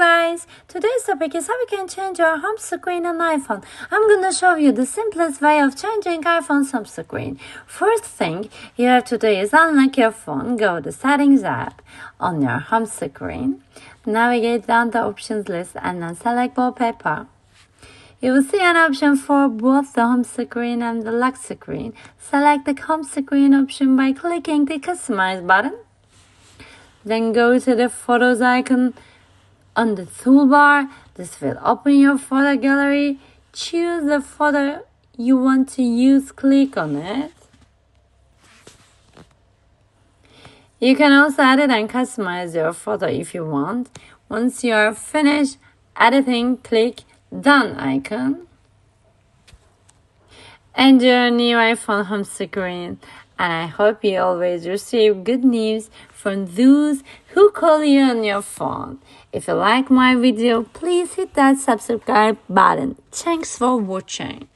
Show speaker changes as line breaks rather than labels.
guys, today's topic is how we can change our home screen on iPhone. I'm gonna show you the simplest way of changing iPhone's home screen. First thing you have to do is unlock your phone, go to Settings app on your home screen, navigate down the options list and then select wallpaper. You will see an option for both the home screen and the lock screen. Select the home screen option by clicking the Customize button. Then go to the Photos icon on the toolbar. This will open your photo gallery. Choose the photo you want to use, click on it. You can also edit and customize your photo if you want. Once you are finished editing, click Done icon. Enjoy your new iPhone home screen, and I hope you always receive good news from those who call you on your phone. If you like my video, please hit that subscribe button. Thanks for watching.